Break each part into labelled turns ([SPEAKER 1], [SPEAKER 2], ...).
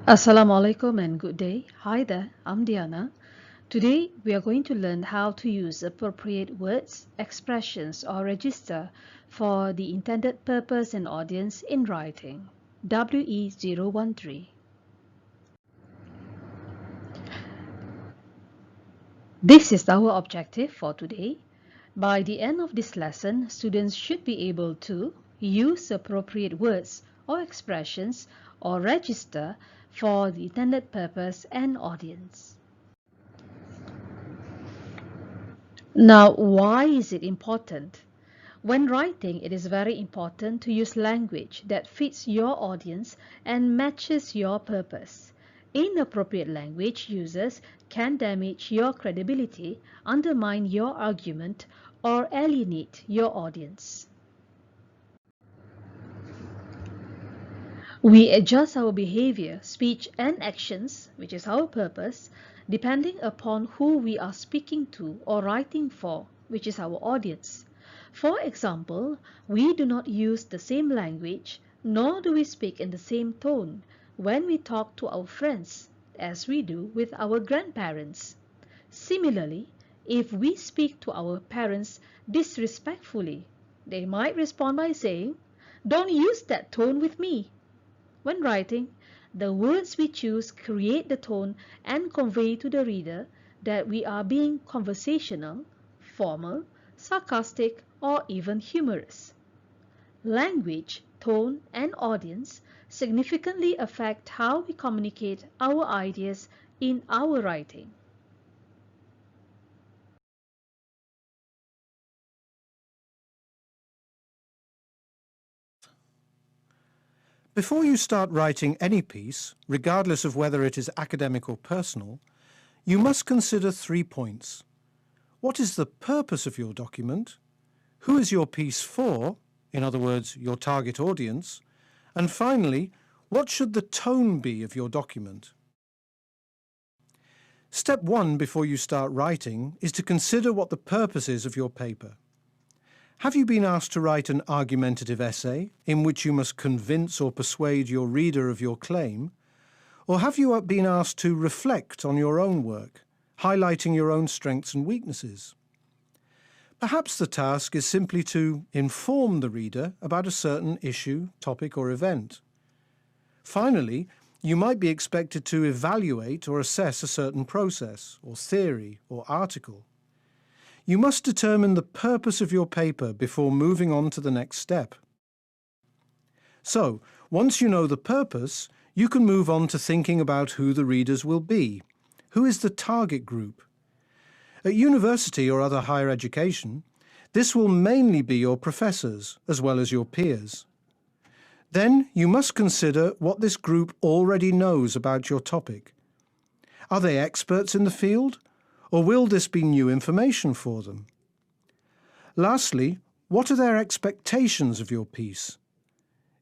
[SPEAKER 1] Assalamu alaikum and good day. Hi there, I'm Diana. Today we are going to learn how to use appropriate words, expressions or register for the intended purpose and audience in writing. WE013. This is our objective for today. By the end of this lesson, students should be able to use appropriate words or expressions or register for the intended purpose and audience. Now, why is it important? When writing, it is very important to use language that fits your audience and matches your purpose. Inappropriate language uses can damage your credibility, undermine your argument, or alienate your audience. We adjust our behavior, speech, and actions, which is our purpose, depending upon who we are speaking to or writing for, which is our audience. For example, we do not use the same language, nor do we speak in the same tone when we talk to our friends as we do with our grandparents. Similarly, if we speak to our parents disrespectfully, they might respond by saying, "Don't use that tone with me." When writing, the words we choose create the tone and convey to the reader that we are being conversational, formal, sarcastic, or even humorous. Language, tone, and audience significantly affect how we communicate our ideas in our writing.
[SPEAKER 2] Before you start writing any piece, regardless of whether it is academic or personal, you must consider 3 points. What is the purpose of your document? Who is your piece for? In other words, your target audience. And finally, what should the tone be of your document? Step 1 before you start writing is to consider what the purpose is of your paper. Have you been asked to write an argumentative essay in which you must convince or persuade your reader of your claim? Or have you been asked to reflect on your own work, highlighting your own strengths and weaknesses? Perhaps the task is simply to inform the reader about a certain issue, topic or event. Finally, you might be expected to evaluate or assess a certain process or theory or article. You must determine the purpose of your paper before moving on to the next step. So, once you know the purpose, you can move on to thinking about who the readers will be. Who is the target group? At university or other higher education, this will mainly be your professors as well as your peers. Then you must consider what this group already knows about your topic. Are they experts in the field, or will this be new information for them? Lastly, what are their expectations of your piece?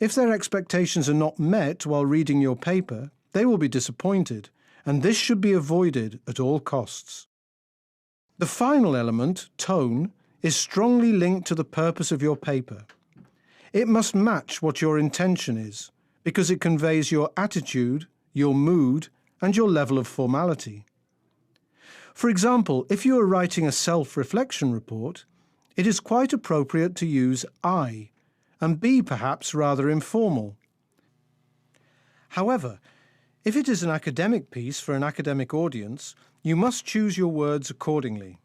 [SPEAKER 2] If their expectations are not met while reading your paper, they will be disappointed, and this should be avoided at all costs. The final element, tone, is strongly linked to the purpose of your paper. It must match what your intention is, because it conveys your attitude, your mood, and your level of formality. For example, if you are writing a self-reflection report, it is quite appropriate to use I, and be perhaps rather informal. However, if it is an academic piece for an academic audience, you must choose your words accordingly.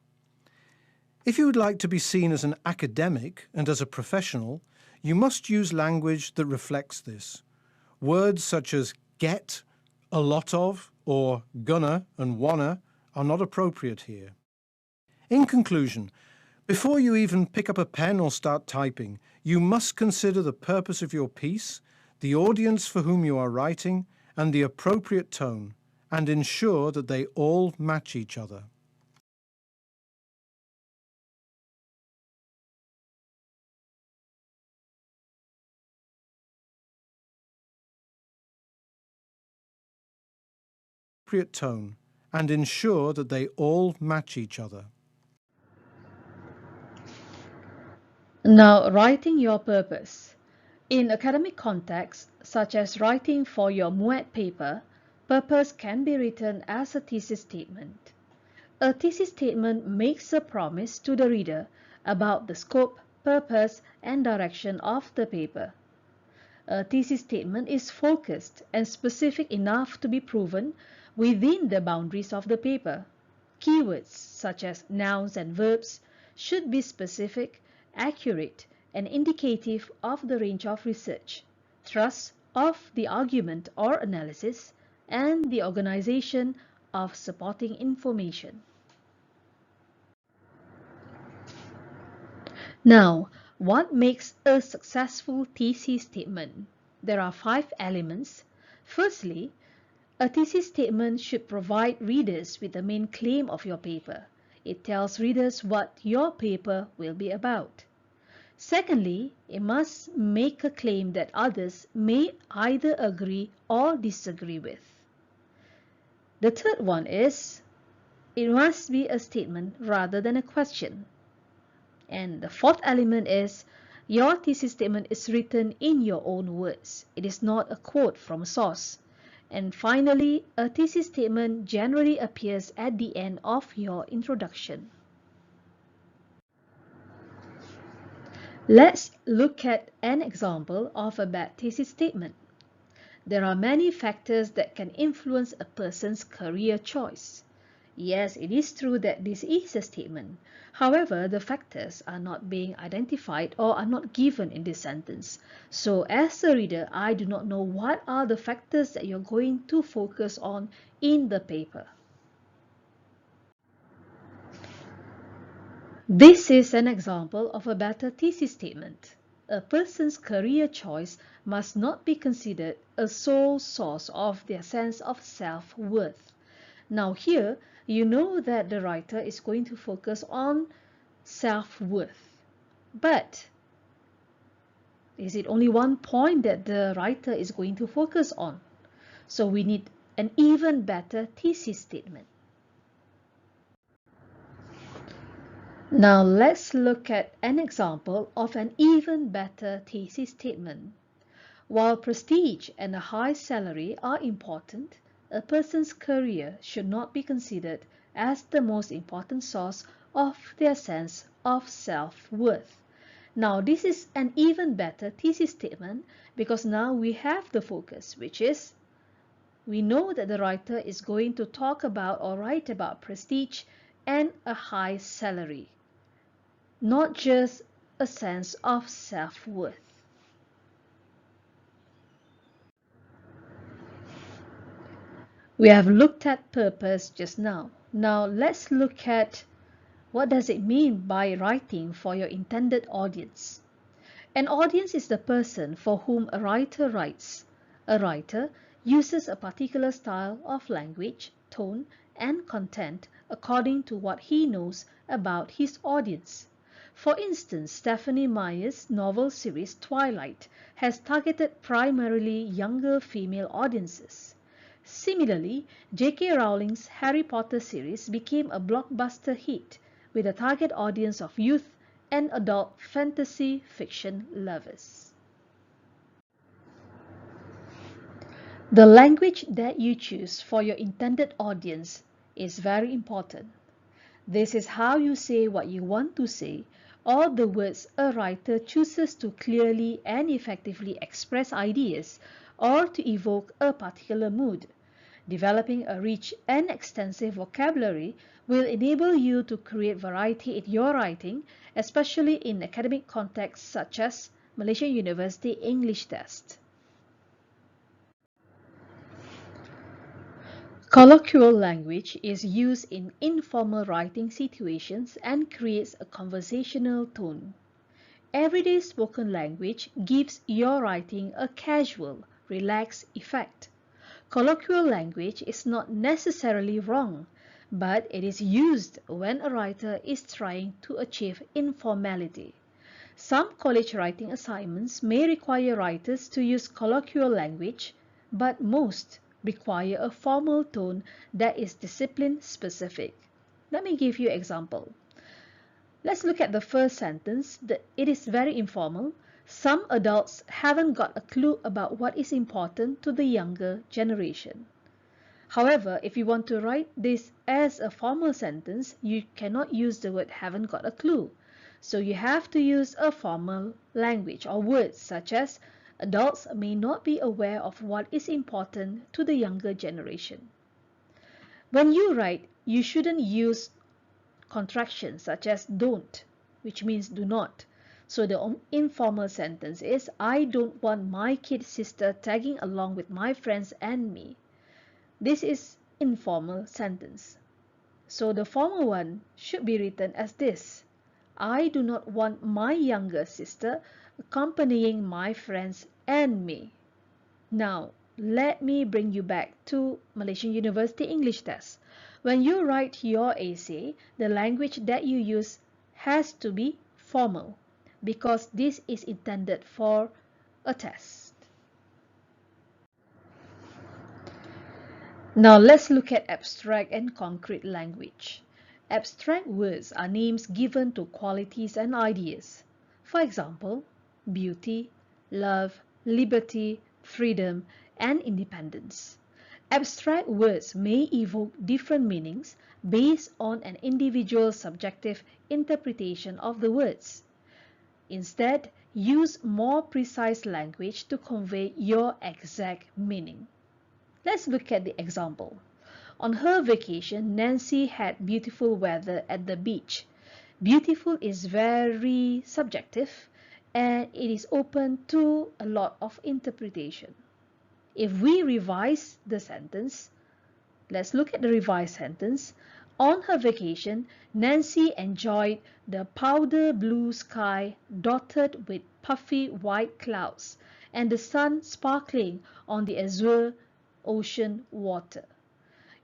[SPEAKER 2] If you would like to be seen as an academic and as a professional, you must use language that reflects this. Words such as get, a lot of, or gonna and wanna are not appropriate here. In conclusion, before you even pick up a pen or start typing, you must consider the purpose of your piece, the audience for whom you are writing, and the appropriate tone, and ensure that they all match each other. Appropriate tone, and ensure that they all match each other.
[SPEAKER 1] Now, writing your purpose. In academic contexts, such as writing for your MUET paper, Purpose can be written as a thesis statement. A thesis statement makes a promise to the reader about the scope, purpose, and direction of the paper. A thesis statement is focused and specific enough to be proven within the boundaries of the paper. Keywords such as nouns and verbs should be specific, accurate, and indicative of the range of research, thrust of the argument or analysis, and the organization of supporting information. Now, what makes a successful thesis statement? There are 5 elements. Firstly, a thesis statement should provide readers with the main claim of your paper. It tells readers what your paper will be about. Secondly, it must make a claim that others may either agree or disagree with. The third one is, it must be a statement rather than a question. And the fourth element is, your thesis statement is written in your own words. It is not a quote from a source. And finally, a thesis statement generally appears at the end of your introduction. Let's look at an example of a bad thesis statement. There are many factors that can influence a person's career choice. Yes, it is true that this is a statement. However, the factors are not being identified or are not given in this sentence. So as a reader, I do not know what are the factors that you're going to focus on in the paper. This is an example of a better thesis statement. A person's career choice must not be considered a sole source of their sense of self-worth. Now here, you know that the writer is going to focus on self-worth. But is it only one point that the writer is going to focus on? So we need an even better thesis statement. Now let's look at an example of an even better thesis statement. While prestige and a high salary are important, a person's career should not be considered as the most important source of their sense of self-worth. Now this is an even better thesis statement because now we have the focus, which is we know that the writer is going to talk about or write about prestige and a high salary, not just a sense of self-worth. We have looked at purpose just now. Now let's look at what does it mean by writing for your intended audience. An audience is the person for whom a writer writes. A writer uses a particular style of language, tone, and content according to what he knows about his audience. For instance, Stephenie Meyer's novel series Twilight has targeted primarily younger female audiences. Similarly, J.K. Rowling's Harry Potter series became a blockbuster hit with a target audience of youth and adult fantasy fiction lovers. The language that you choose for your intended audience is very important. This is how you say what you want to say, or the words a writer chooses to clearly and effectively express ideas or to evoke a particular mood. Developing a rich and extensive vocabulary will enable you to create variety in your writing, especially in academic contexts such as Malaysian University English Test. Colloquial language is used in informal writing situations and creates a conversational tone. Everyday spoken language gives your writing a casual, relaxed effect. Colloquial language is not necessarily wrong, but it is used when a writer is trying to achieve informality. Some college writing assignments may require writers to use colloquial language, but most require a formal tone that is discipline specific. Let me give you an example. Let's look at the first sentence. It is very informal. Some adults haven't got a clue about what is important to the younger generation. However, if you want to write this as a formal sentence, you cannot use the word haven't got a clue. So you have to use a formal language or words such as adults may not be aware of what is important to the younger generation. When you write, you shouldn't use contractions such as don't, which means do not. So the informal sentence is I don't want my kid sister tagging along with my friends and me. This is informal sentence. So the formal one should be written as this. I do not want my younger sister accompanying my friends and me. Now, let me bring you back to Malaysian University English test. When you write your essay, the language that you use has to be formal because this is intended for a test. Now let's look at abstract and concrete language. Abstract words are names given to qualities and ideas. For example, beauty, love, liberty, freedom, and independence. Abstract words may evoke different meanings based on an individual's subjective interpretation of the words. Instead, use more precise language to convey your exact meaning. Let's look at the example. On her vacation, Nancy had beautiful weather at the beach. Beautiful is very subjective and it is open to a lot of interpretation. If we revise the sentence, let's look at the revised sentence. On her vacation, Nancy enjoyed the powder blue sky dotted with puffy white clouds and the sun sparkling on the azure ocean water.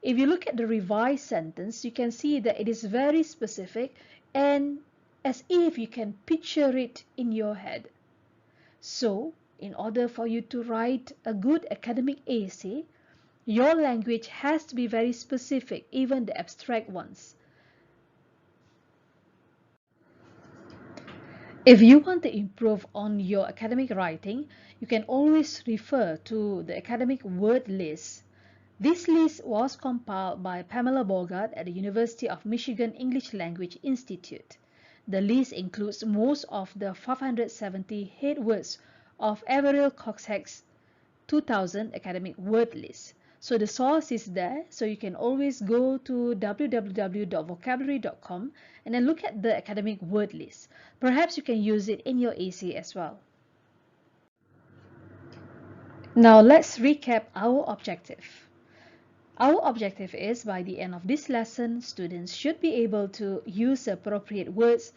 [SPEAKER 1] If you look at the revised sentence, you can see that it is very specific and as if you can picture it in your head. So, in order for you to write a good academic essay, your language has to be very specific, even the abstract ones. If you want to improve on your academic writing, you can always refer to the academic word list. This list was compiled by Pamela Bogart at the University of Michigan English Language Institute. The list includes most of the 570 head words of Averill Coxhead's 2000 academic word list. So the source is there, so you can always go to www.vocabulary.com and then look at the academic word list. Perhaps you can use it in your essay as well. Now let's recap our objective. Our objective is by the end of this lesson, students should be able to use appropriate words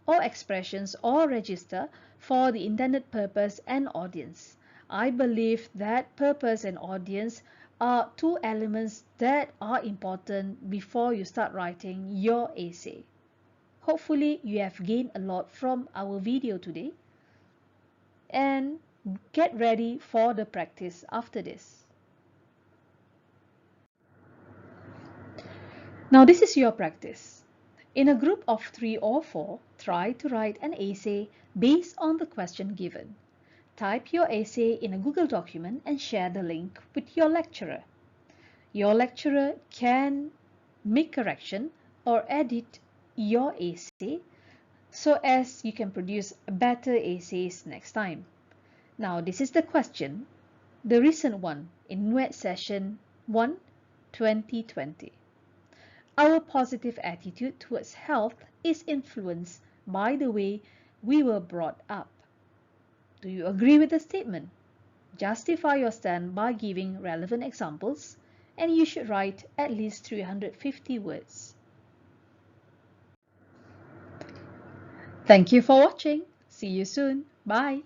[SPEAKER 1] or expressions or register for the intended purpose and audience. I believe that purpose and audience are two elements that are important before you start writing your essay. Hopefully you have gained a lot from our video today and get ready for the practice after this. Now this is your practice. In a group of 3 or 4, try to write an essay based on the question given. Type your essay in a Google document and share the link with your lecturer. Your lecturer can make correction or edit your essay so as you can produce better essays next time. Now this is the question, the recent one in NUET session 1, 2020. Our positive attitude towards health is influenced by the way we were brought up. Do you agree with the statement? Justify your stand by giving relevant examples, and you should write at least 350 words. Thank you for watching. See you soon. Bye.